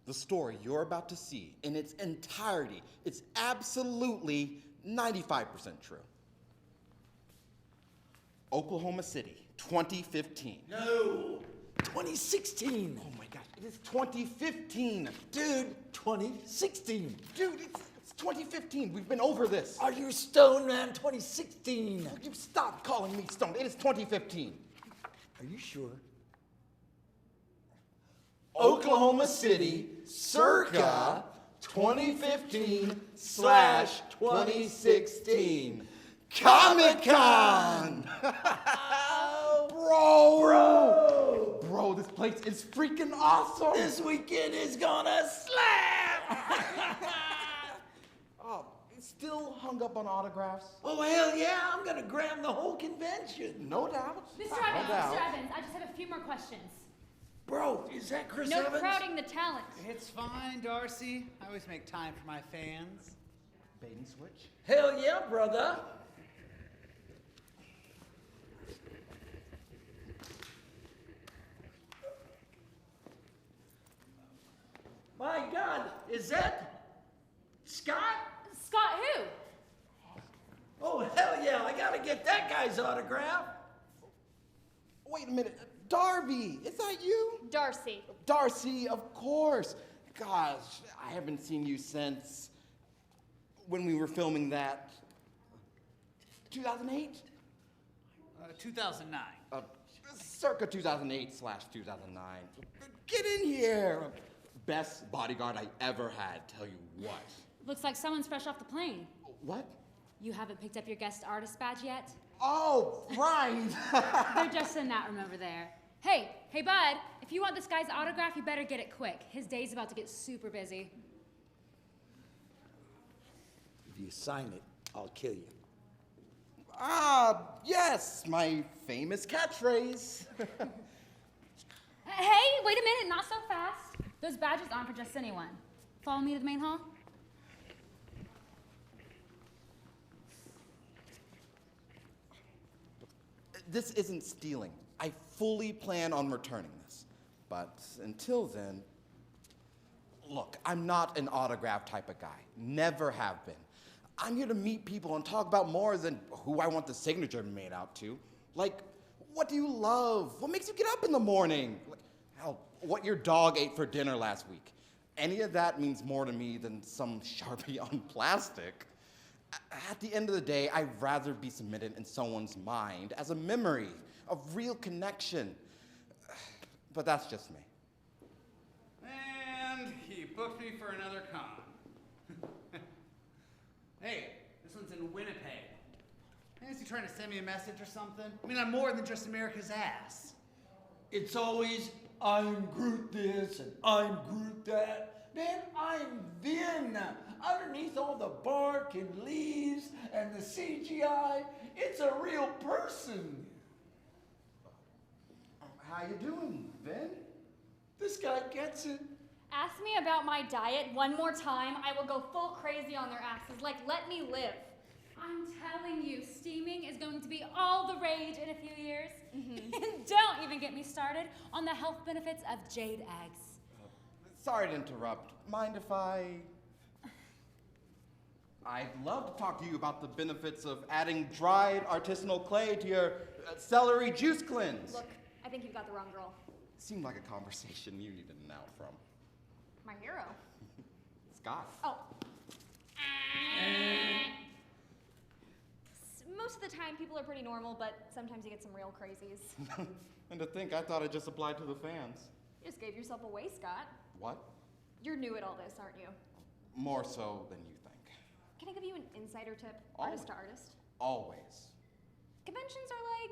The story you're about to see in its entirety is absolutely 95% true. Oklahoma City, 2015. No, 2016. Oh my gosh, it is 2015. Dude, 2016. Dude, it's 2015. We've been over this. Are you stoned, man? 2016. Will you stop calling me stoned? It is 2015. Are you sure? Oklahoma City, circa 2015/2016. Comic-Con! Bro, this place is freaking awesome! This weekend is gonna slap! Oh, it's still hung up on autographs? Oh, hell yeah, I'm gonna grab the whole convention. No doubt. Mr. No Evans, doubt. Mr. Evans, I just have a few more questions. Bro, is that Chris No Evans? crowding the talent. It's fine, Darcy. I always make time for my fans. Bait and switch? Hell yeah, brother. My God, is that Scott? Scott who? Oh, hell yeah, I gotta get that guy's autograph. Wait a minute. Darby, is that you? Darcy. Darcy, of course. Gosh, I haven't seen you since when we were filming that. 2008? 2009. Circa 2008/2009. Get in here. Best bodyguard I ever had, tell you what. Looks like someone's fresh off the plane. What? You haven't picked up your guest artist badge yet? Oh, right. They're just in that room over there. Hey, bud, if you want this guy's autograph, you better get it quick. His day's about to get super busy. If you sign it, I'll kill you. Yes, my famous catchphrase. Hey, wait a minute, not so fast. Those badges aren't for just anyone. Follow me to the main hall. This isn't stealing. I fully plan on returning this. But until then, look, I'm not an autograph type of guy. Never have been. I'm here to meet people and talk about more than who I want the signature made out to. Like, what do you love? What makes you get up in the morning? Like, hell, what your dog ate for dinner last week. Any of that means more to me than some Sharpie on plastic. At the end of the day, I'd rather be cemented in someone's mind as a memory, a real connection. But that's just me. And he booked me for another con. Hey, this one's in Winnipeg. Is he trying to send me a message or something? I mean, I'm more than just America's ass. It's always, I'm Groot this and I'm Groot that. Man, I'm Vin. Underneath all the bark and leaves and the CGI, it's a real person. How you doing, Ben? This guy gets it. Ask me about my diet one more time, I will go full crazy on their asses. Like, let me live. I'm telling you, steaming is going to be all the rage in a few years. And don't even get me started on the health benefits of jade eggs. Sorry to interrupt. Mind if I'd love to talk to you about the benefits of adding dried artisanal clay to your celery juice cleanse. Look, I think you've got the wrong girl. Seemed like a conversation you needed an out from. My hero. Scott. Oh. Most of the time, people are pretty normal, but sometimes you get some real crazies. And to think, I thought it just applied to the fans. You just gave yourself away, Scott. What? You're new at all this, aren't you? More so than you think. Can I give you an insider tip, Always. artist to artist? Always. Conventions are like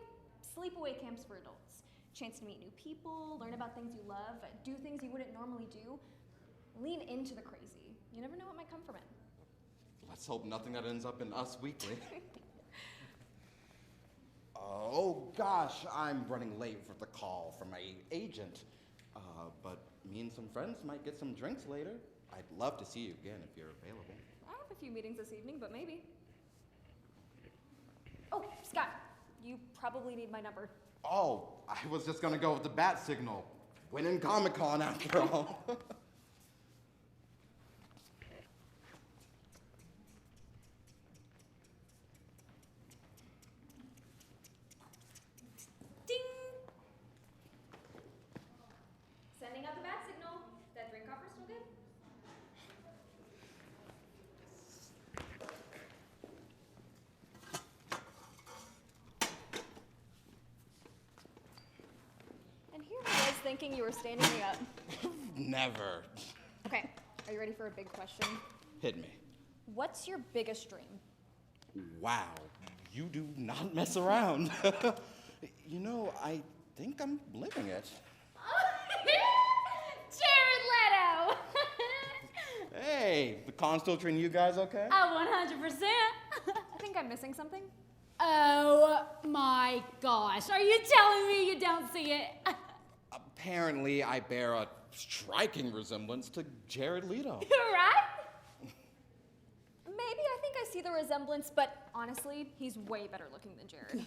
sleepaway camps for adults. Chance to meet new people, learn about things you love, do things you wouldn't normally do. Lean into the crazy. You never know what might come from it. Let's hope nothing that ends up in Us Weekly. Oh gosh, I'm running late for the call from my agent. But me and some friends might get some drinks later. I'd love to see you again if you're available. I have a few meetings this evening, but maybe. Oh, Scott, you probably need my number. Oh, I was just gonna go with the bat signal. Winning Comic-Con after all. thinking you were standing me up. Never. Okay, are you ready for a big question? Hit me. What's your biggest dream? Wow, you do not mess around. You know, I think I'm living it. Jared Leto! Hey, the con still treating you guys okay? 100%. I think I'm missing something. Oh my gosh, are you telling me you don't see it? Apparently, I bear a striking resemblance to Jared Leto. Right? Maybe I think I see the resemblance, but honestly, he's way better looking than Jared.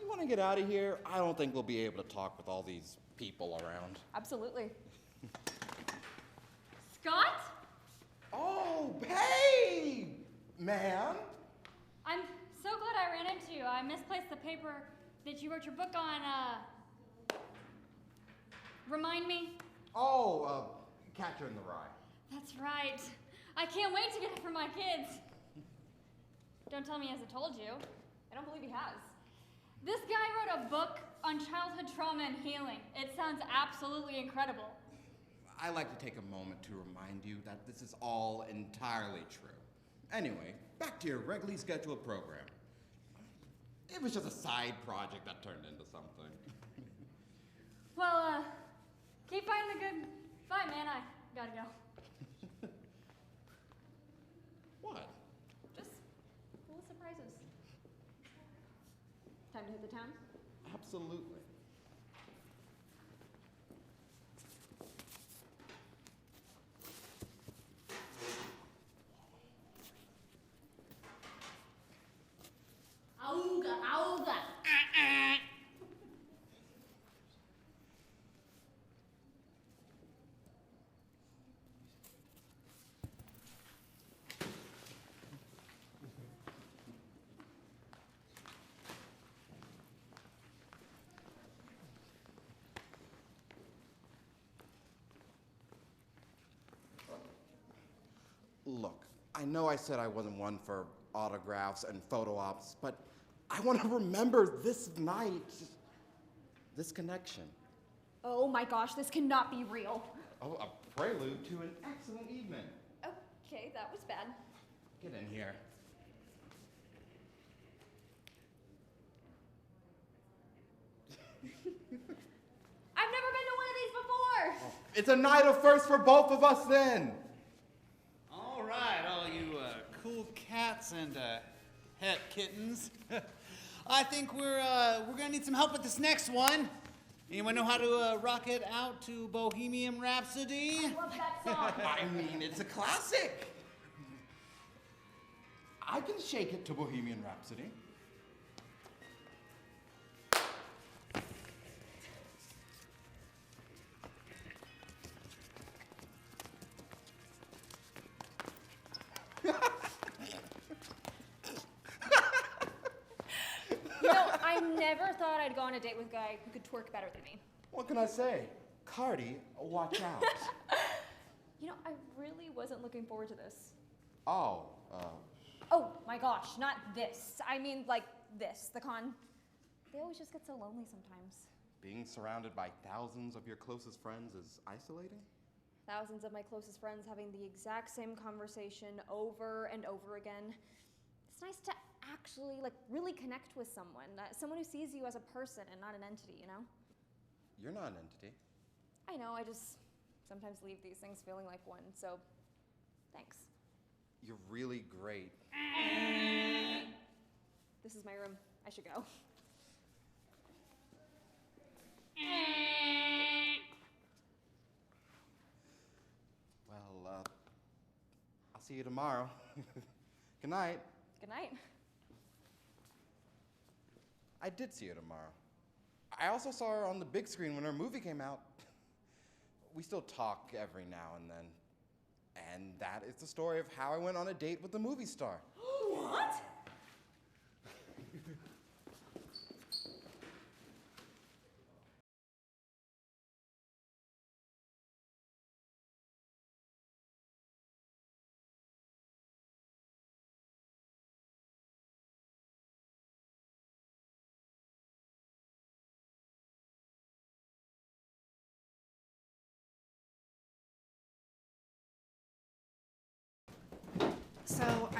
You want to get out of here? I don't think we'll be able to talk with all these people around. Absolutely. Scott? Oh, hey, man. I'm so glad I ran into you. I misplaced the paper that you wrote your book on. Remind me? Oh, Catcher in the Rye. That's right. I can't wait to get it for my kids. Don't tell me he hasn't told you. I don't believe he has. This guy wrote a book on childhood trauma and healing. It sounds absolutely incredible. I like to take a moment to remind you that this is all entirely true. Anyway, back to your regularly scheduled program. It was just a side project that turned into something. Well, keep fighting the good fight, man. I gotta go. What? Just full of surprises. Time to hit the town? Absolutely. Auga, auga. Look, I know I said I wasn't one for autographs and photo ops, but I want to remember this night, this connection. Oh my gosh, this cannot be real. Oh, a prelude to an excellent evening. Okay, that was bad. Get in here. I've never been to one of these before. It's a night of first for both of us then. All right, all you cool cats and het kittens. I think we're gonna need some help with this next one. Anyone know how to rock it out to Bohemian Rhapsody? Love that song. I mean, it's a classic. I can shake it to Bohemian Rhapsody. You know, I never thought I'd go on a date with a guy who could twerk better than me. What can I say? Cardi, watch out. You know, I really wasn't looking forward to this. Oh, Oh my gosh, not this. I mean, like this, the con. They always just get so lonely sometimes. being surrounded by thousands of your closest friends is isolating? Thousands of my closest friends having the exact same conversation over and over again. It's nice to actually, really connect with someone. Someone who sees you as a person and not an entity, you know? You're not an entity. I know, I just sometimes leave these things feeling like one, so thanks. You're really great. This is my room. I should go. Well, I'll see you tomorrow. Good night. Good night. I did see her tomorrow. I also saw her on the big screen when her movie came out. We still talk every now and then. And that is the story of how I went on a date with a movie star. What?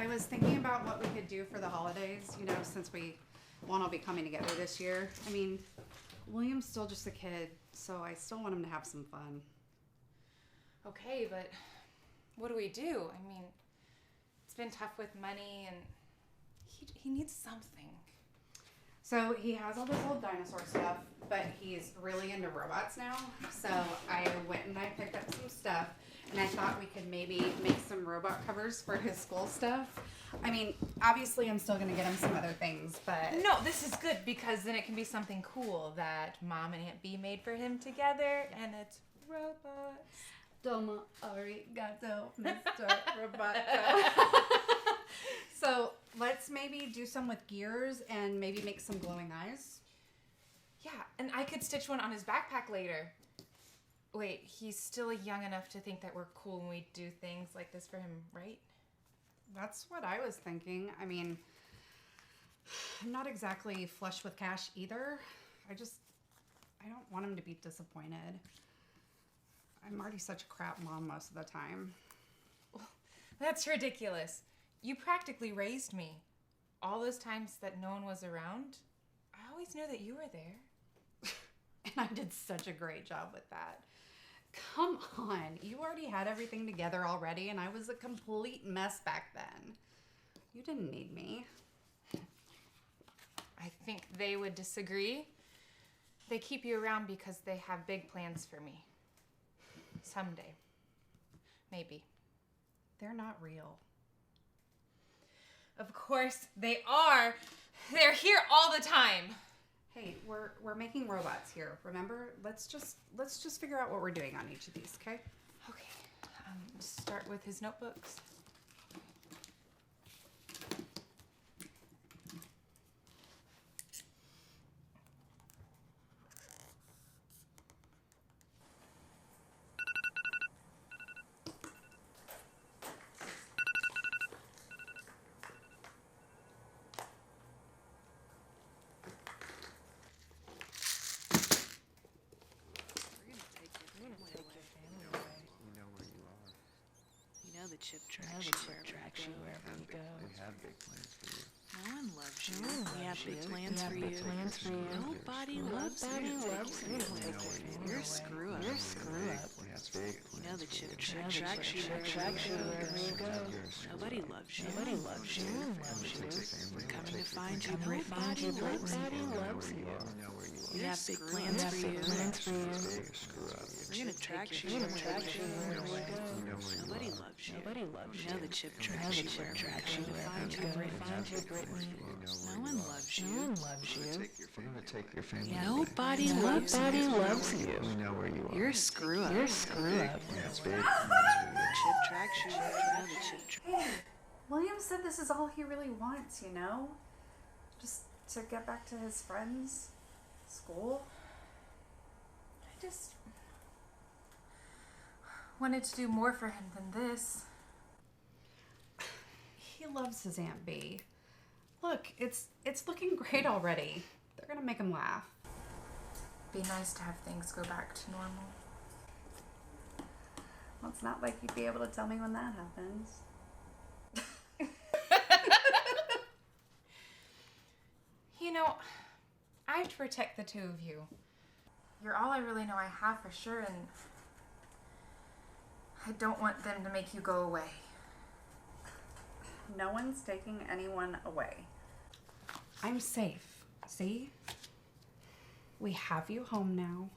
I was thinking about what we could do for the holidays, you know, since we won't all be coming together this year. I mean, William's still just a kid, so I still want him to have some fun. Okay, but what do we do? I mean, it's been tough with money, and he needs something. So he has all this old dinosaur stuff, but he's really into robots now. So I went and I picked up some stuff, and I thought we could maybe make some robot covers for his school stuff. I mean, obviously I'm still gonna get him some other things, but... No, this is good because then it can be something cool that Mom and Aunt B made for him together, and it's robots. Domo arigato, Mr. Roboto. So let's maybe do some with gears and maybe make some glowing eyes. Yeah, and I could stitch one on his backpack later. Wait, he's still young enough to think that we're cool when we do things like this for him, right? That's what I was thinking. I mean, I'm not exactly flush with cash either. I don't want him to be disappointed. I'm already such a crap mom most of the time. That's ridiculous. You practically raised me. All those times that no one was around, I always knew that you were there. And I did such a great job with that. Come on, you already had everything together already, and I was a complete mess back then. You didn't need me. I think they would disagree. They keep you around because they have big plans for me. Someday. Maybe. They're not real. Of course they are. They're here all the time. Hey, we're making robots here. Remember? Let's just figure out what we're doing on each of these, okay? Okay. Start with his notebooks. The chip tracks you wherever you go. We have big plans for you. No one loves you. We have big plans for you. Nobody loves you. You're a screw up. We have big plans. You know the chip tracks you wherever you go. Nobody loves you. We're coming to find you. Nobody loves you. We have big plans for you. We're gonna track you. Nobody loves you. You know the chip tracks you to find you. No one loves you. We're gonna take your family. Nobody loves you. We know where you are. You're a screw up. We have big Chip tracks you. You know the chip tracks. William said this is all he really wants, you know? Just to get back to his friends, school. I just wanted to do more for him than this. He loves his Aunt B. Look, it's looking great already. They're gonna make him laugh. Be nice to have things go back to normal. Well, it's not like you'd be able to tell me when that happens. You know, I have to protect the two of you. You're all I really know I have for sure, and I don't want them to make you go away. No one's taking anyone away. I'm safe. See? We have you home now.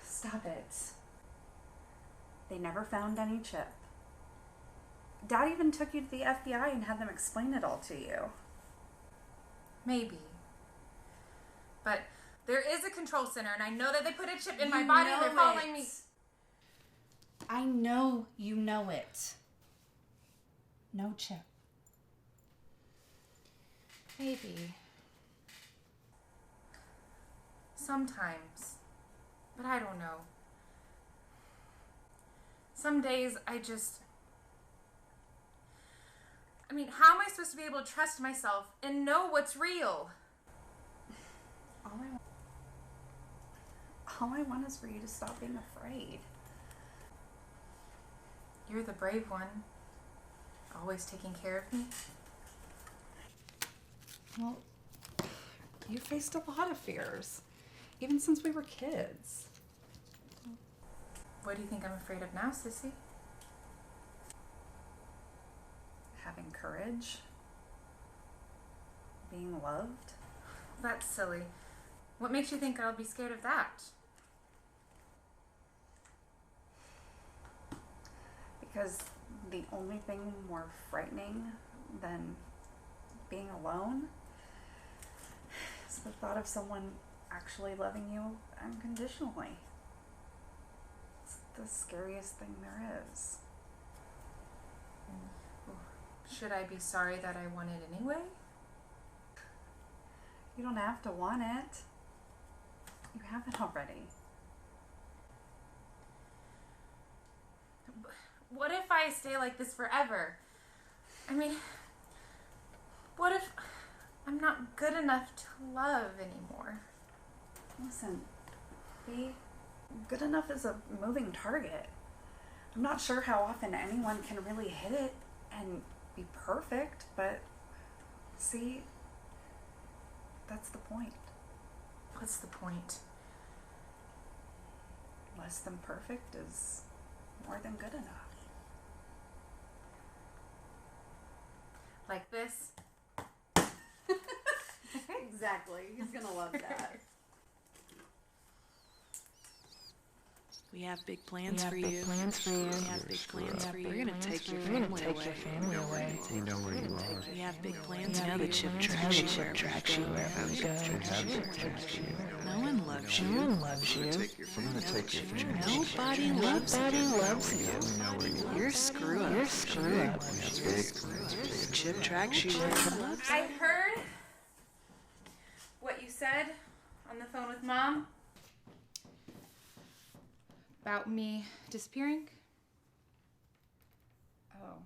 Stop it. They never found any chip. Dad even took you to the FBI and had them explain it all to you. Maybe. But there is a control center, and I know that they put a chip in my body and they're following me. I know you know it. No chip. Maybe. Sometimes. But I don't know. Some days I mean, how am I supposed to be able to trust myself and know what's real? All I want is for you to stop being afraid. You're the brave one. always taking care of me? Well, you faced a lot of fears, even since we were kids. What do you think I'm afraid of now, Sissy? Having courage, being loved. That's silly. What makes you think I'll be scared of that? Because the only thing more frightening than being alone is the thought of someone actually loving you unconditionally. It's the scariest thing there is. Should I be sorry that I want it anyway? You don't have to want it. You have it already. What if I stay like this forever? I mean, what if I'm not good enough to love anymore? Listen, B, good enough is a moving target. I'm not sure how often anyone can really hit it and be perfect, but see, that's the point. What's the point? Less than perfect is more than good enough. Like this? Exactly. He's gonna love that. We have big plans for you. We have big plans for you. We're gonna take your family away. We know where you are. We have big plans. You know the chip tracks you wherever we go. No one loves you. I'm gonna take your family. Nobody loves you. You're screw up. The chip tracks you wherever. I heard what you said on the phone with Mom about me disappearing. Oh.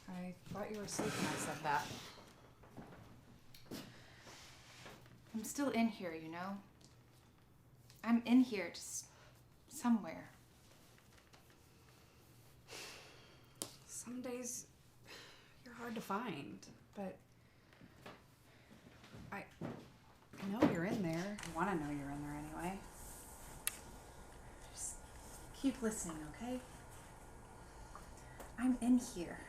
I thought you were asleep when I said that. I'm still in here, you know? I'm in here, just somewhere. Some days you're hard to find, but I know you're in there. I want to know you're in there anyway. Just keep listening, okay? I'm in here.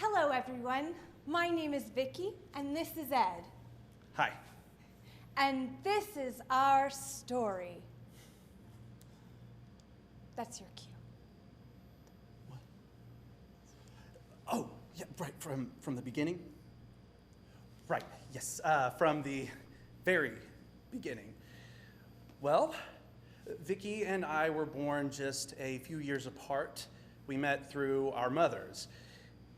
Hello, everyone. My name is Vicky, and this is Ed. Hi. And this is our story. That's your cue. Oh, yeah, right, from the beginning? Right, yes, from the very beginning. Well, Vicky and I were born just a few years apart. We met through our mothers.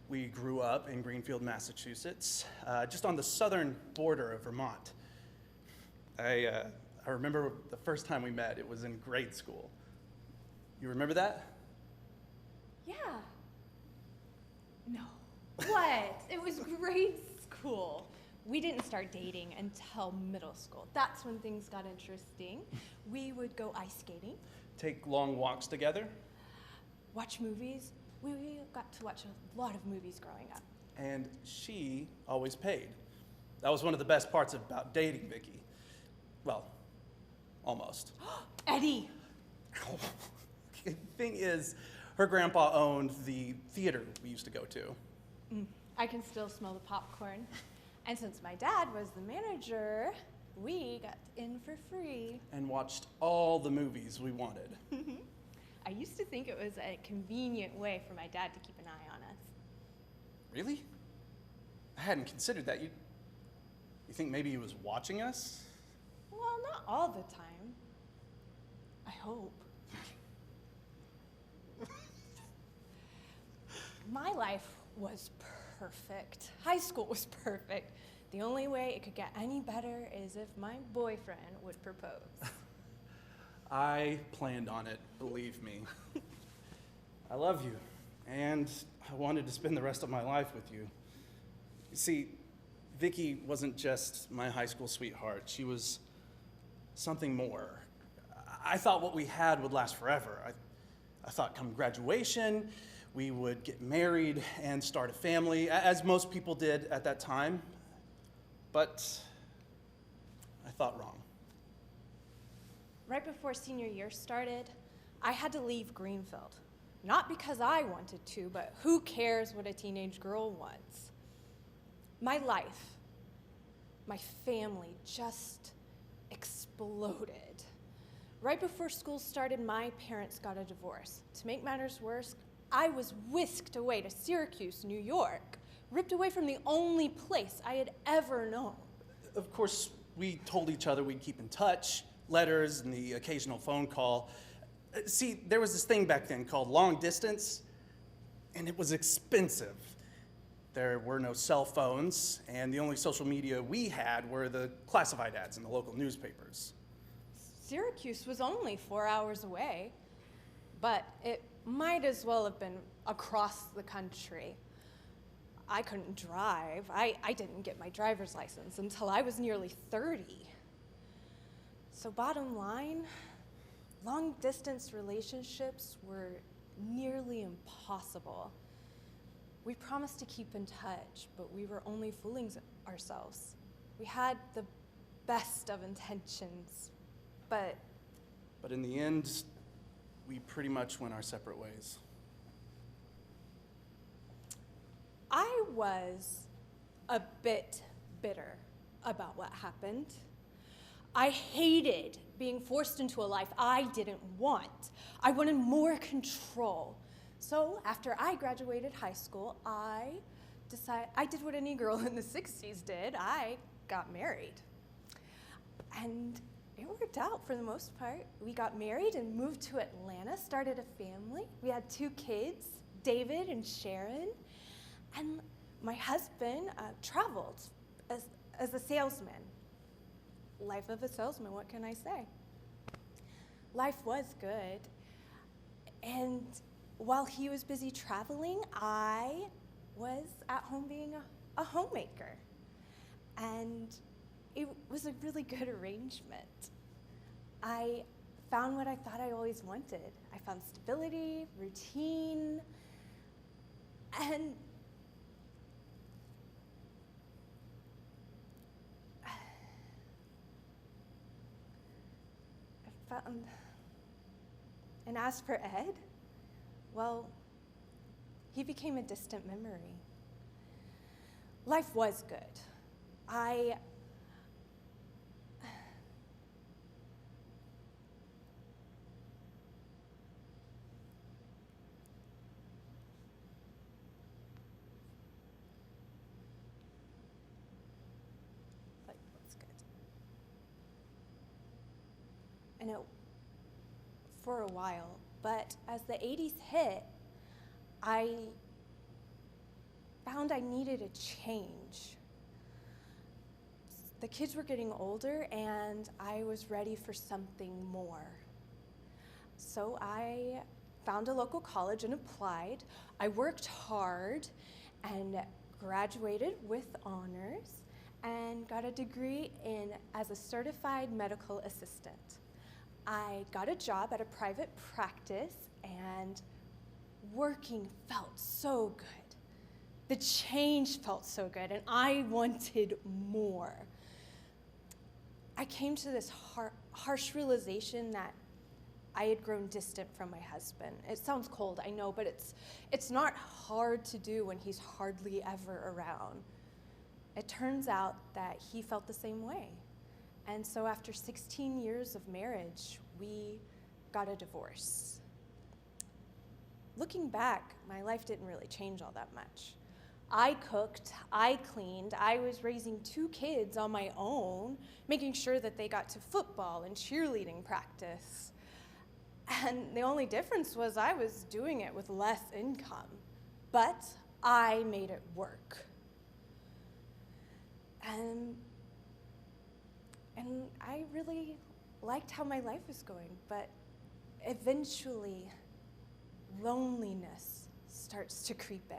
We grew up in Greenfield, Massachusetts, just on the southern border of Vermont. I remember the first time we met, it was in grade school. You remember that? Yeah. No. What? It was grade school. We didn't start dating until middle school. That's when things got interesting. We would go ice skating. Take long walks together. Watch movies. We got to watch a lot of movies growing up. And she always paid. That was one of the best parts about dating Vicky. Well, almost. Eddie! The thing is, her grandpa owned the theater we used to go to. I can still smell the popcorn. And since my dad was the manager, we got in for free. And watched all the movies we wanted. I used to think it was a convenient way for my dad to keep an eye on us. Really? I hadn't considered that. You think maybe he was watching us? Well, not all the time. I hope. My life was perfect. High school was perfect. The only way it could get any better is if my boyfriend would propose. I planned on it, believe me. I love you, and I wanted to spend the rest of my life with you. You see, Vicky wasn't just my high school sweetheart. She was something more. I thought what we had would last forever. I thought come graduation, we would get married and start a family, as most people did at that time. But I thought wrong. Right before senior year started, I had to leave Greenfield. Not because I wanted to, but who cares what a teenage girl wants? My life, my family just exploded. Right before school started, my parents got a divorce. To make matters worse, I was whisked away to Syracuse, New York, ripped away from the only place I had ever known. Of course, we told each other we'd keep in touch, letters and the occasional phone call. See, there was this thing back then called long distance, and it was expensive. There were no cell phones, and the only social media we had were the classified ads in the local newspapers. Syracuse was only 4 hours away, but it might as well have been across the country. I couldn't drive. I didn't get my driver's license until I was nearly 30. So bottom line, long-distance relationships were nearly impossible. We promised to keep in touch, but we were only fooling ourselves. We had the best of intentions, but in the end, we pretty much went our separate ways. I was a bit bitter about what happened. I hated being forced into a life I didn't want. I wanted more control. So after I graduated high school, I did what any girl in the 60s did. I got married. And it worked out for the most part. We got married and moved to Atlanta, started a family. We had 2 kids, David and Sharon. And my husband traveled as a salesman. Life of a salesman, what can I say? Life was good. And while he was busy traveling, I was at home being a homemaker. And it was a really good arrangement. I found what I thought I always wanted. I found stability, routine, and and as for Ed, well, he became a distant memory. Life was good. And it, for a while, but as the 80s hit, I found I needed a change. The kids were getting older and I was ready for something more. So I found a local college and applied. I worked hard and graduated with honors and got a degree as a certified medical assistant. I got a job at a private practice, and working felt so good. The change felt so good, and I wanted more. I came to this harsh realization that I had grown distant from my husband. It sounds cold, I know, but it's not hard to do when he's hardly ever around. It turns out that he felt the same way. And so after 16 years of marriage, we got a divorce. Looking back, my life didn't really change all that much. I cooked, I cleaned, I was raising 2 kids on my own, making sure that they got to football and cheerleading practice. And the only difference was I was doing it with less income. But I made it work. And I really liked how my life was going, but eventually loneliness starts to creep in.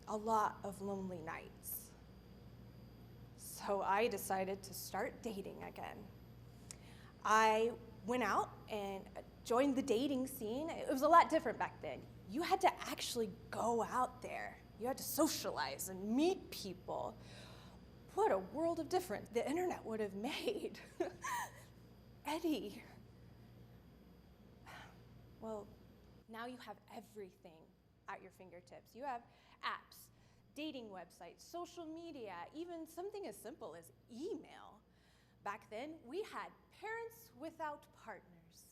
A lot of lonely nights. So I decided to start dating again. I went out and joined the dating scene. It was a lot different back then. You had to actually go out there. You had to socialize and meet people. What a world of difference the internet would have made. Eddie. Well, now you have everything at your fingertips. You have apps, dating websites, social media, even something as simple as email. Back then, we had parents without partners.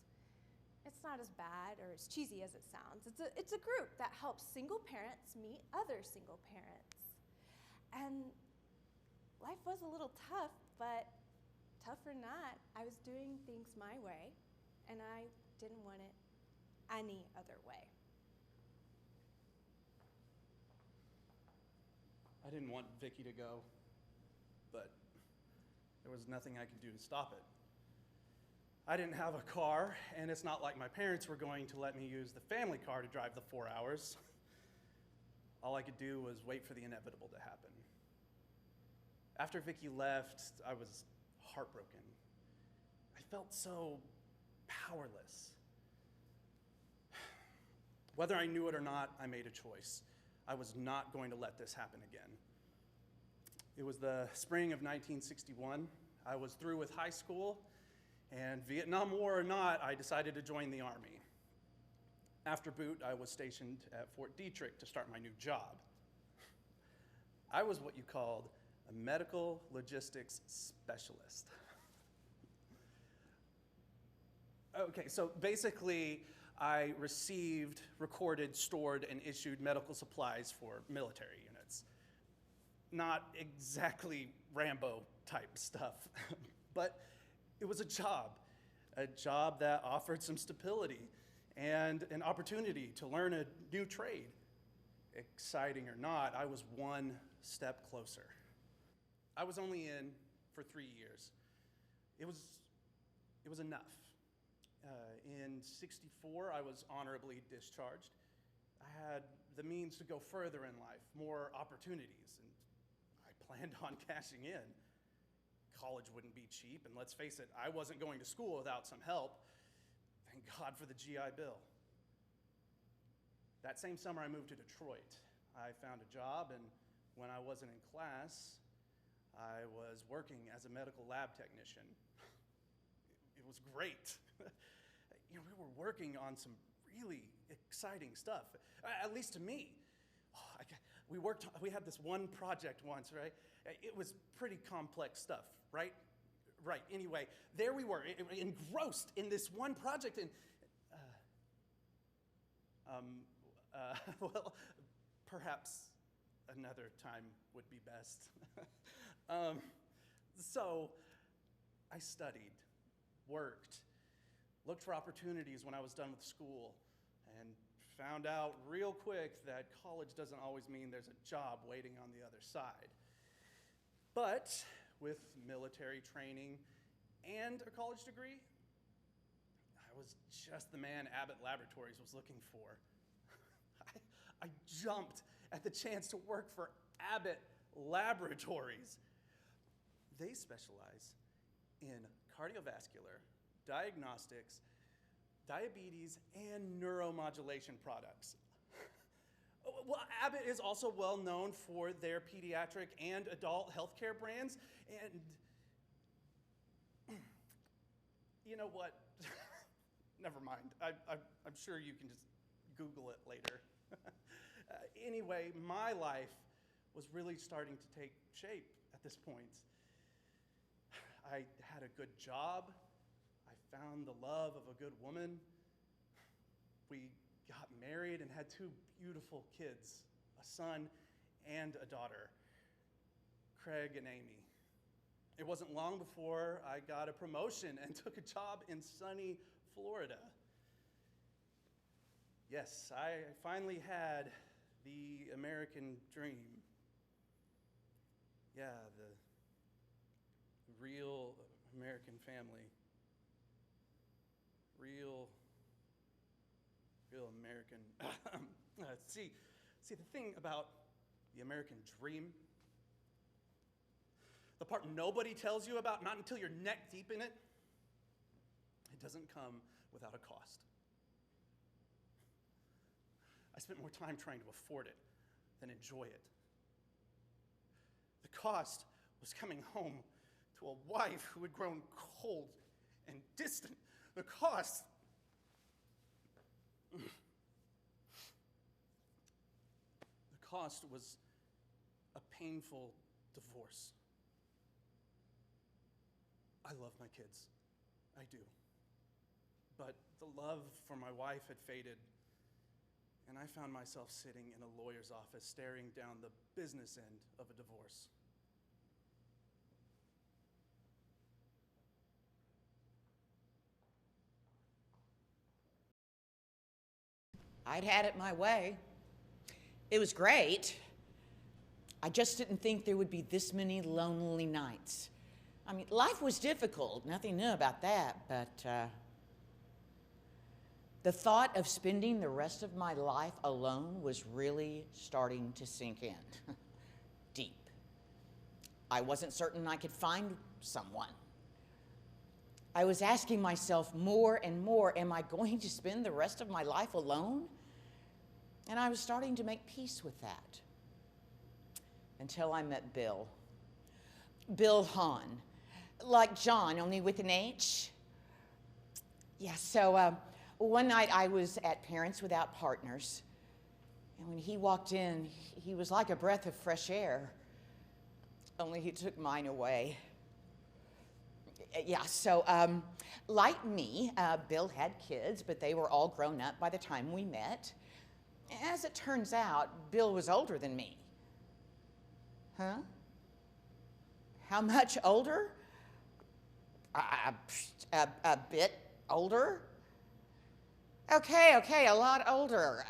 It's not as bad or as cheesy as it sounds. It's a group that helps single parents meet other single parents. And life was a little tough, but tough or not, I was doing things my way, and I didn't want it any other way. I didn't want Vicky to go, but there was nothing I could do to stop it. I didn't have a car, and it's not like my parents were going to let me use the family car to drive the 4 hours. All I could do was wait for the inevitable to happen. After Vicky left, I was heartbroken. I felt so powerless. Whether I knew it or not, I made a choice. I was not going to let this happen again. It was the spring of 1961. I was through with high school, and Vietnam War or not, I decided to join the Army. After boot, I was stationed at Fort Detrick to start my new job. I was what you called a medical logistics specialist. Okay, so basically, I received, recorded, stored, and issued medical supplies for military units. Not exactly Rambo type stuff, but it was a job that offered some stability and an opportunity to learn a new trade. Exciting or not, I was one step closer. I was only in for 3 years. It was enough. In '64, I was honorably discharged. I had the means to go further in life, more opportunities, and I planned on cashing in. College wouldn't be cheap, and let's face it, I wasn't going to school without some help. Thank God for the GI Bill. That same summer, I moved to Detroit. I found a job, and when I wasn't in class, I was working as a medical lab technician. It was great. You know, we were working on some really exciting stuff, at least to me. We had this one project once, right? It was pretty complex stuff, right? Right, anyway, there we were, engrossed in this one project, and, well, perhaps another time would be best. So I studied, worked, looked for opportunities when I was done with school, and found out real quick that college doesn't always mean there's a job waiting on the other side. But with military training and a college degree, I was just the man Abbott Laboratories was looking for. I jumped at the chance to work for Abbott Laboratories. They specialize in cardiovascular, diagnostics, diabetes, and neuromodulation products. Well, Abbott is also well known for their pediatric and adult healthcare brands, and you know what? Never mind. I'm sure you can just Google it later. Anyway, my life was really starting to take shape at this point. I had a good job. I found the love of a good woman. We got married and had 2 beautiful kids, a son and a daughter, Craig and Amy. It wasn't long before I got a promotion and took a job in sunny Florida. Yes, I finally had the American dream. Yeah, the real American family. Real American. See, the thing about the American dream, the part nobody tells you about, not until you're neck deep in it, it doesn't come without a cost. I spent more time trying to afford it than enjoy it. The cost was coming home to a wife who had grown cold and distant. The cost was a painful divorce. I love my kids. I do. But the love for my wife had faded, and I found myself sitting in a lawyer's office staring down the business end of a divorce. I'd had it my way. It was great. I just didn't think there would be this many lonely nights. I mean, life was difficult, nothing new about that, but the thought of spending the rest of my life alone was really starting to sink in, deep. I wasn't certain I could find someone. I was asking myself more and more, am I going to spend the rest of my life alone? And I was starting to make peace with that. Until I met Bill. Bill Hahn. Like John, only with an H. Yeah, so one night I was at Parents Without Partners. And when he walked in, he was like a breath of fresh air. Only he took mine away. Yeah, so like me, Bill had kids, but they were all grown up by the time we met. As it turns out, Bill was older than me. Huh? How much older? A bit older? Okay, a lot older.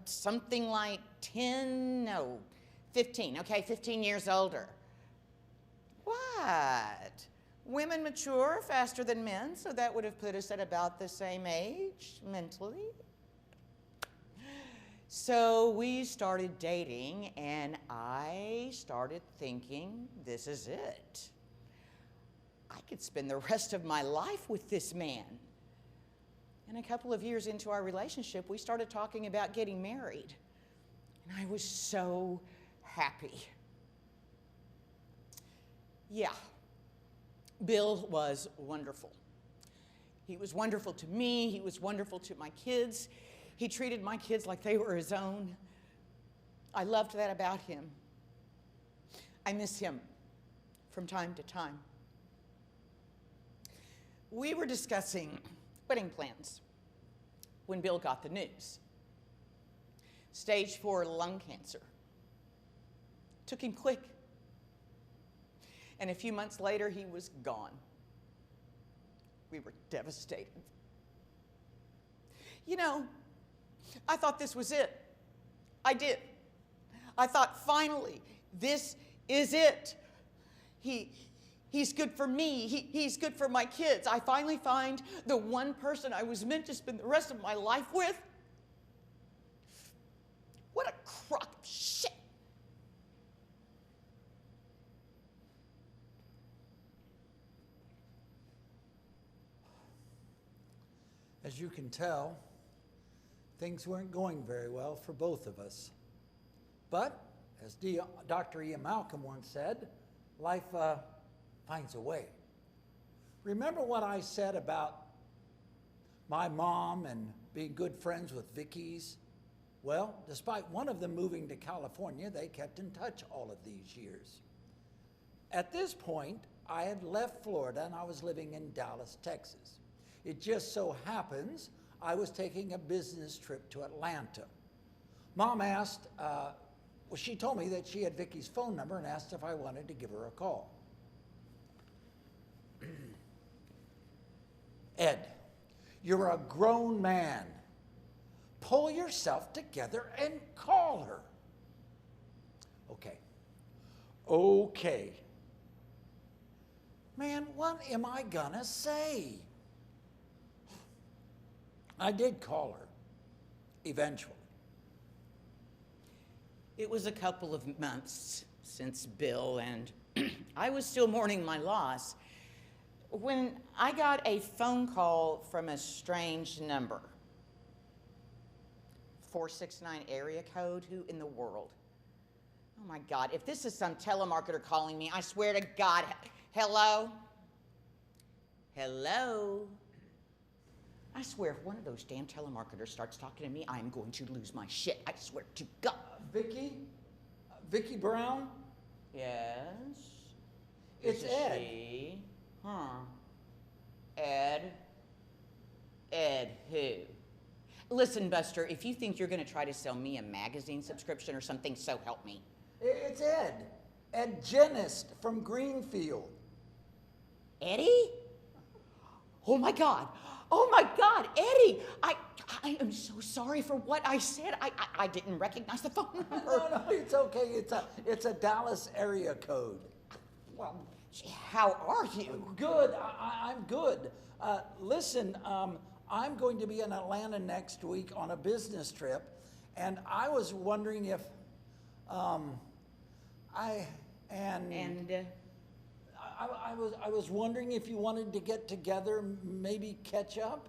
Something like 15. Okay, 15 years older. What? Women mature faster than men, so that would have put us at about the same age, mentally. So we started dating, and I started thinking, this is it. I could spend the rest of my life with this man. And a couple of years into our relationship, we started talking about getting married. And I was so happy. Yeah, Bill was wonderful. He was wonderful to me. He was wonderful to my kids. He treated my kids like they were his own. I loved that about him. I miss him from time to time. We were discussing wedding plans when Bill got the news. Stage 4 lung cancer. Took him quick. And a few months later, he was gone. We were devastated. You know, I thought this was it. I did. I thought, finally, this is it. He's good for me. He's good for my kids. I finally find the one person I was meant to spend the rest of my life with. What a crock of shit. As you can tell, things weren't going very well for both of us. But, as Dr. Ian Malcolm once said, life finds a way. Remember what I said about my mom and being good friends with Vicky's? Well, despite one of them moving to California, they kept in touch all of these years. At this point, I had left Florida and I was living in Dallas, Texas. It just so happens I was taking a business trip to Atlanta. Mom asked, she told me that she had Vicky's phone number and asked if I wanted to give her a call. Ed, You're a grown man. Pull yourself together and call her. Okay. Okay. Man, what am I gonna say? I did call her. Eventually. It was a couple of months since Bill and I was still mourning my loss when I got a phone call from a strange number. 469 area code, who in the world? Oh my God, if this is some telemarketer calling me, I swear to God. Hello? Hello? I swear if one of those damn telemarketers starts talking to me, I am going to lose my shit. I swear to God. Vicky? Vicky Brown? Yes? It's This is Ed. She? Huh. Ed? Ed who? Listen, Buster, if you think you're going to try to sell me a magazine subscription or something, so help me. It's Ed. Ed Genist from Greenfield. Eddie? Oh my God. Oh my God, Eddie. I am so sorry for what I said. I didn't recognize the phone number. No, it's okay. It's a Dallas area code. Well, gee, how are you? Good. I'm good. Listen, I'm going to be in Atlanta next week on a business trip, and I was wondering if I was wondering if you wanted to get together, maybe catch up.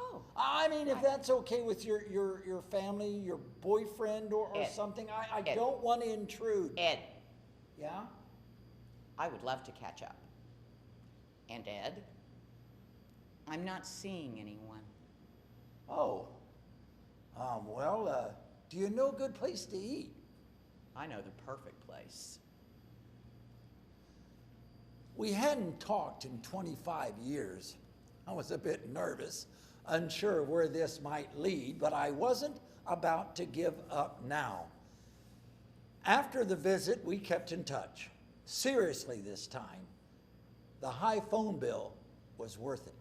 Oh. I mean, if that's okay with your family, your boyfriend or Ed. something. I Ed. don't want to intrude. Ed, Yeah? I would love to catch up. And Ed, I'm not seeing anyone. Oh. Well, do you know a good place to eat? I know the perfect place. We hadn't talked in 25 years. I was a bit nervous, unsure where this might lead, but I wasn't about to give up now. After the visit, we kept in touch. Seriously this time. The high phone bill was worth it.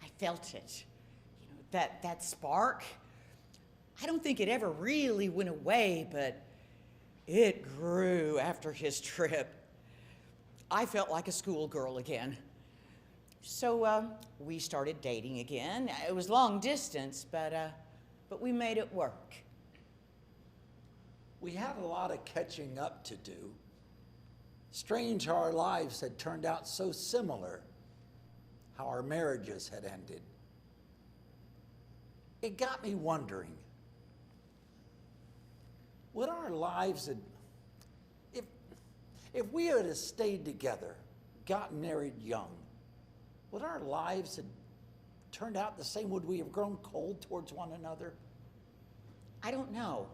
I felt it. You know, that spark. I don't think it ever really went away, but it grew after his trip. I felt like a schoolgirl again. So we started dating again. It was long distance, but we made it work. We had a lot of catching up to do. Strange how our lives had turned out so similar, how our marriages had ended. It got me wondering, would our lives had, if we had stayed together, gotten married young, would our lives have turned out the same? Would we have grown cold towards one another? I don't know.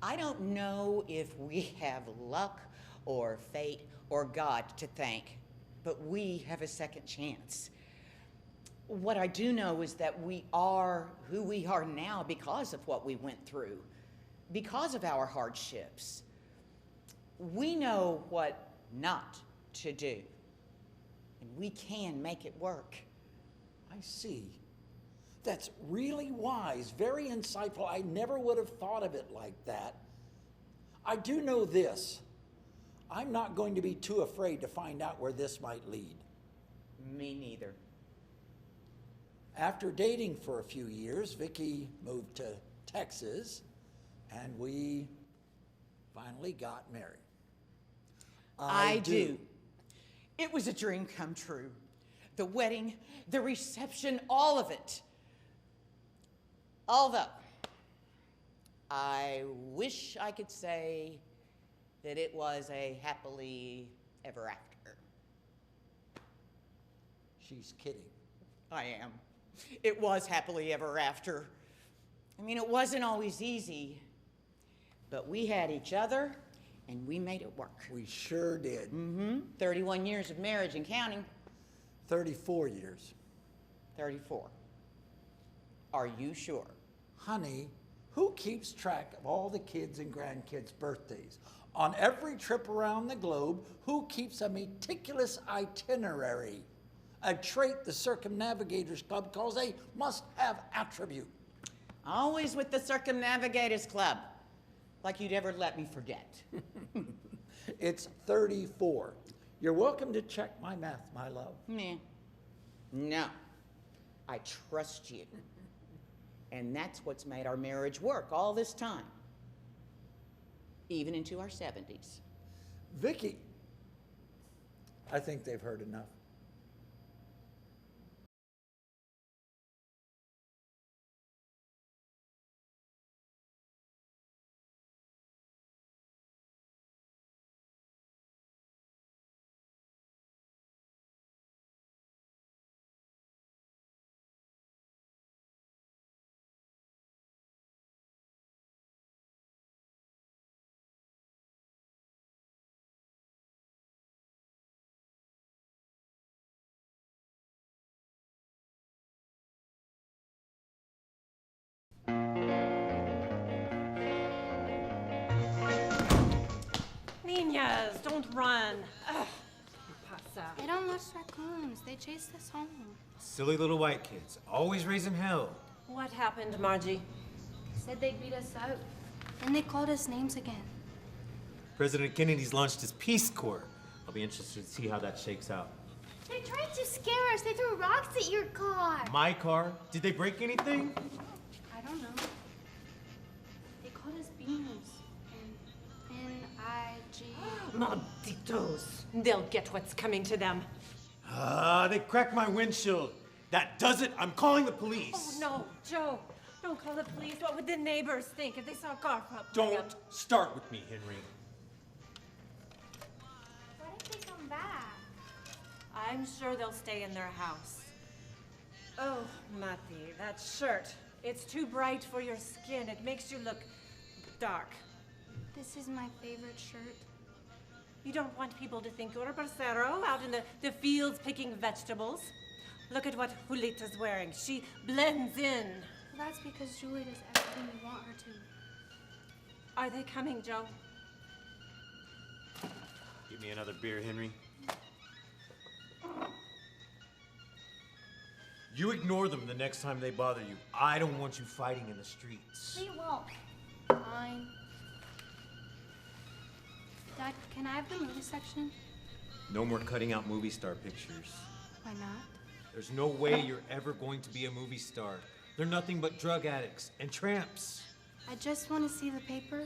I don't know if we have luck or fate or God to thank, but we have a second chance. What I do know is that we are who we are now because of what we went through, because of our hardships. We know what not to do, and we can make it work. I see. That's really wise, very insightful. I never would have thought of it like that. I do know this. I'm not going to be too afraid to find out where this might lead. Me neither. After dating for a few years, Vicky moved to Texas, and we finally got married. I do. It was a dream come true. The wedding, the reception, all of it. Although, I wish I could say that it was a happily ever after. She's kidding. I am. It was happily ever after. I mean, it wasn't always easy, but we had each other and we made it work. We sure did. 31 years of marriage and counting. 34 years. 34. Are you sure? Honey, who keeps track of all the kids' and grandkids' birthdays? On every trip around the globe, who keeps a meticulous itinerary? a trait the Circumnavigators Club calls a must-have attribute. Always with the Circumnavigators Club. Like you'd ever let me forget. It's 34. You're welcome to check my math, my love. Meh. No. I trust you. And that's what's made our marriage work all this time. Even into our 70s. Vicky, I think they've heard enough. Niñas, don't run. Ugh. Pasa. They don't lost raccoons. They chased us home. Silly little white kids, always raising hell. What happened, Margie? Said they'd beat us up. And they called us names again. President Kennedy's launched his Peace Corps. I'll be interested to see how that shakes out. They tried to scare us. They threw rocks at your car. My car? Did they break anything? I don't know. They called us beans. N-I-G. Malditos. They'll get what's coming to them. They cracked my windshield. That does it. I'm calling the police. Oh, no, Joe. Don't call the police. What would the neighbors think if they saw a car up? Don't start with me, Henry. What if they come back? I'm sure they'll stay in their house. Oh, Mati, that shirt. It's too bright for your skin. It makes you look dark. This is my favorite shirt. You don't want people to think you're a parcero out in the fields picking vegetables. Look at what Julita's wearing. She blends in. Well, that's because Julie does everything you want her to. Are they coming, Joe? Give me another beer, Henry. You ignore them the next time they bother you. I don't want you fighting in the streets. We won't. Fine. Dad, can I have the movie section? No more cutting out movie star pictures. Why not? There's no way you're ever going to be a movie star. They're nothing but drug addicts and tramps. I just want to see the paper.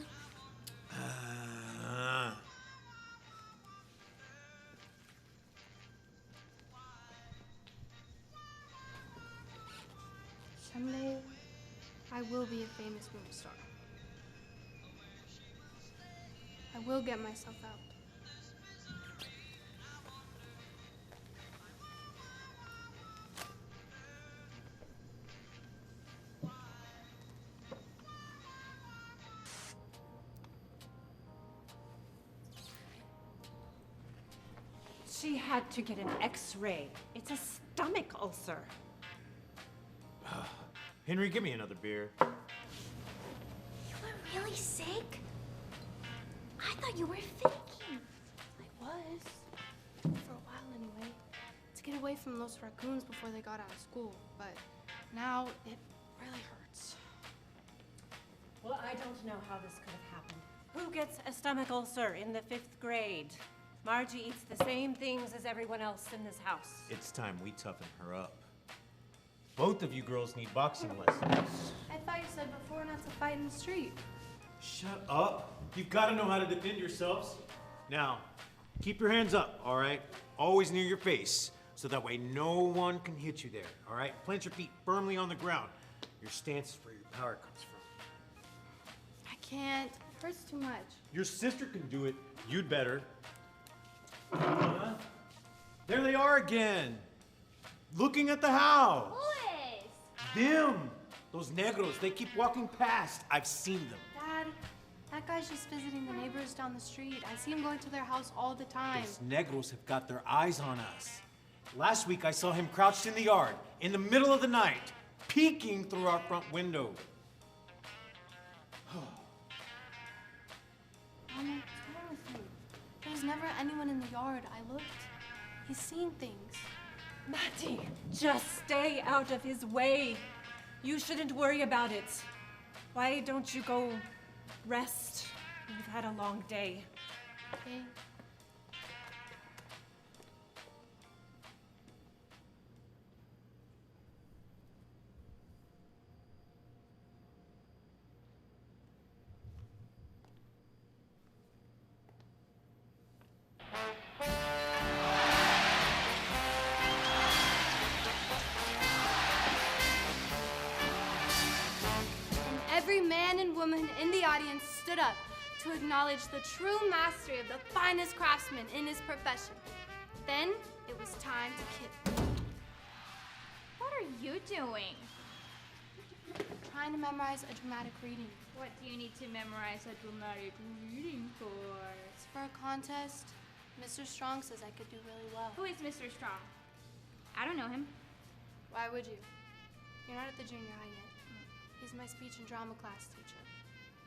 Someday, I will be a famous movie star. I will get myself out. She had to get an X-ray. It's a stomach ulcer. Henry, give me another beer. You were really sick? I thought you were faking. I was. For a while anyway. To get away from those raccoons before they got out of school. But now it really hurts. Well, I don't know how this could have happened. Who gets a stomach ulcer in the 5th grade? Margie eats the same things as everyone else in this house. It's time we toughen her up. Both of you girls need boxing lessons. I thought you said before not to fight in the street. Shut up. You've got to know how to defend yourselves. Now, keep your hands up, all right? Always near your face, so that way no one can hit you there, all right? Plant your feet firmly on the ground. Your stance is where your power comes from. I can't. It hurts too much. Your sister can do it. You'd better. There they are again. Looking at the house. Boys! Them. Those negros, they keep walking past. I've seen them. Dad, that guy's just visiting the neighbors down the street. I see him going to their house all the time. Those negros have got their eyes on us. Last week I saw him crouched in the yard, in the middle of the night, peeking through our front window. Mama, what's wrong with him? There was never anyone in the yard. I looked. He's seeing things. Matty, just stay out of his way. You shouldn't worry about it. Why don't you go rest? You've had a long day. Okay. Every man and woman in the audience stood up to acknowledge the true mastery of the finest craftsman in his profession. Then it was time to kill. What are you doing? Trying to memorize a dramatic reading. What do you need to memorize a dramatic reading for? It's for a contest. Mr. Strong says I could do really well. Who is Mr. Strong? I don't know him. Why would you? You're not at the junior high yet. He's my speech and drama class teacher.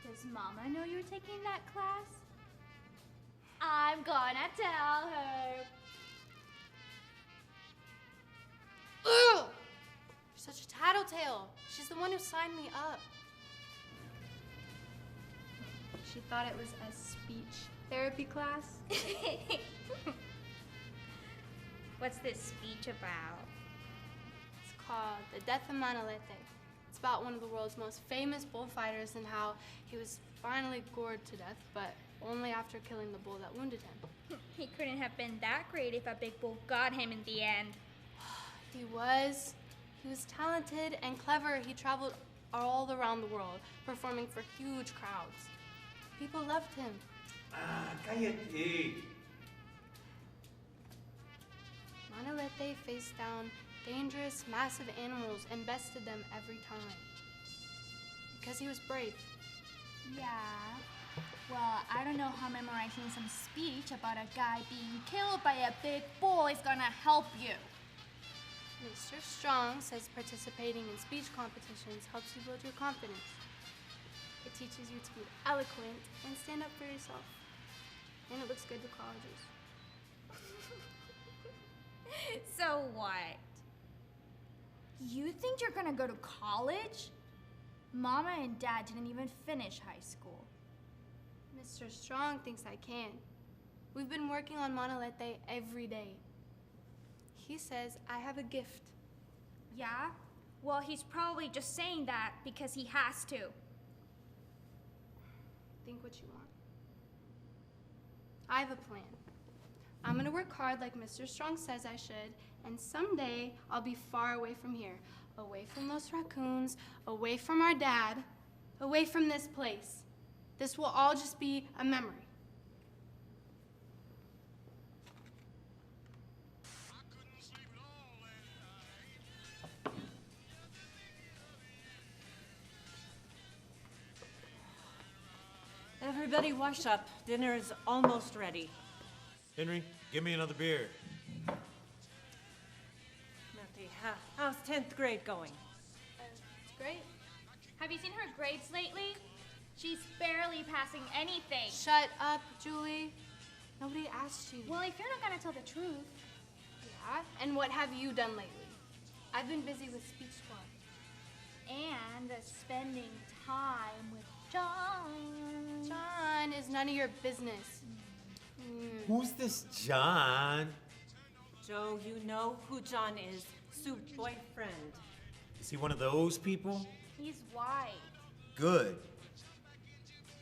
Does Mama know you're taking that class? I'm gonna tell her. Ugh! You're such a tattletale. She's the one who signed me up. She thought it was a speech therapy class. What's this speech about? It's called The Death of Manolete. It's about one of the world's most famous bullfighters and how he was finally gored to death, but only after killing the bull that wounded him. He couldn't have been that great if a big bull got him in the end. He was. He was talented and clever. He traveled all around the world, performing for huge crowds. People loved him. Cállate. Manolete faced down dangerous, massive animals and bested them every time. Because he was brave. Yeah. Well, I don't know how memorizing some speech about a guy being killed by a big bull is gonna help you. Mr. Strong says participating in speech competitions helps you build your confidence. It teaches you to be eloquent and stand up for yourself. And it looks good to colleges. So what? You think you're gonna go to college? Mama and Dad didn't even finish high school. Mr. Strong thinks I can. We've been working on Manolete every day. He says I have a gift. Yeah? Well, he's probably just saying that because he has to. Think what you want. I have a plan. I'm gonna work hard like Mr. Strong says I should, and someday I'll be far away from here. Away from those raccoons, away from our dad, away from this place. This will all just be a memory. Everybody wash up. Dinner is almost ready. Henry, give me another beer. Matty, how's 10th grade going? It's great. Have you seen her grades lately? She's barely passing anything. Shut up, Julie. Nobody asked you. Well, if you're not gonna tell the truth. Yeah? And what have you done lately? I've been busy with speech squad. And spending time with John. John is none of your business. Who's this John? Joe, you know who John is. Sue's boyfriend. Is he one of those people? He's white. Good.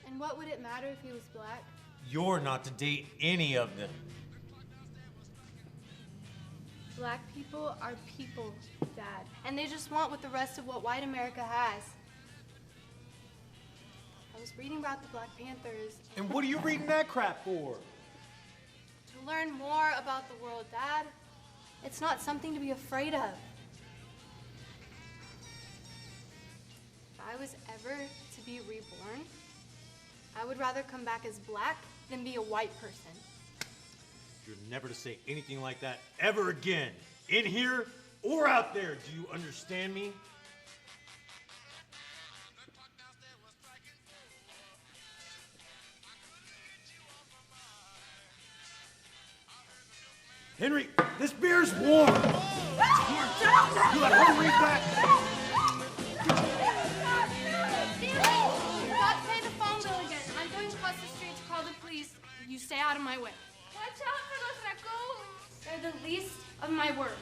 And what would it matter if he was black? You're not to date any of them. Black people are people, Dad. And they just want what the rest of what white America has. I was reading about the Black Panthers. And what are you reading that crap for? To learn more about the world, Dad. It's not something to be afraid of. If I was ever to be reborn, I would rather come back as black than be a white person. You're never to say anything like that ever again. In here or out there. Do you understand me? Henry, this beer's warm. my way. Watch out for those raccoons. They're the least of my worries.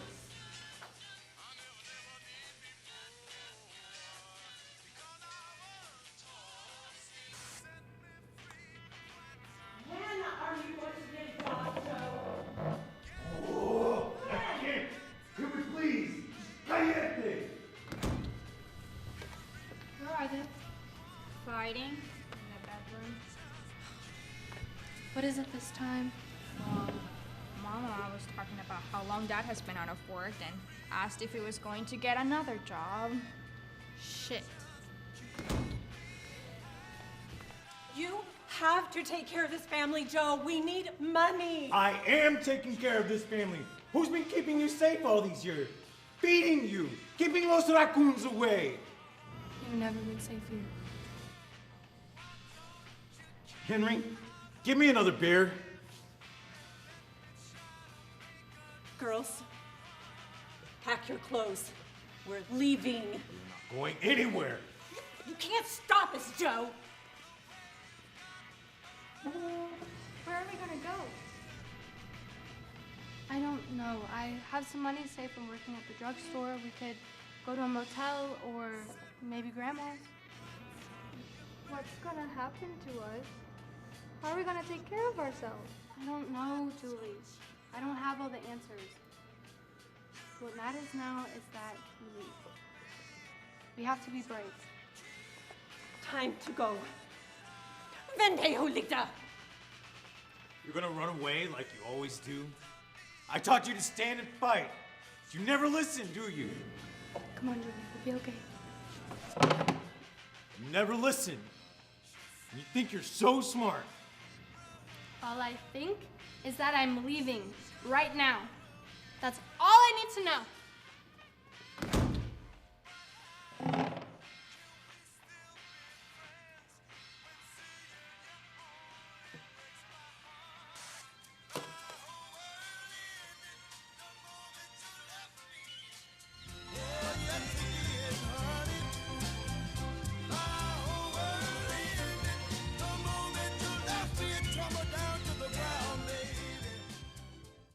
When are you going to get a job, Joe? Oh, I can't. Can we please? Cállate. Where are they? Fighting in the bedroom. What is it this time? Well, Mama was talking about how long Dad has been out of work and asked if he was going to get another job. Shit. You have to take care of this family, Joe. We need money. I am taking care of this family. Who's been keeping you safe all these years? Feeding you, keeping los raccoons away. You've never been safe here. Henry, give me another beer. Girls, pack your clothes. We're leaving. Going anywhere. You can't stop us, Joe. Where are we gonna go? I don't know. I have some money saved from working at the drugstore. We could go to a motel or maybe Grandma's. What's gonna happen to us? How are we gonna take care of ourselves? I don't know, Julie. I don't have all the answers. What matters now is that we leave. We have to be brave. Time to go. Vende, Julita. You're gonna run away like you always do? I taught you to stand and fight. You never listen, do you? Come on, Julie. We'll be okay. You never listen. You think you're so smart. All I think is that I'm leaving right now. That's all I need to know.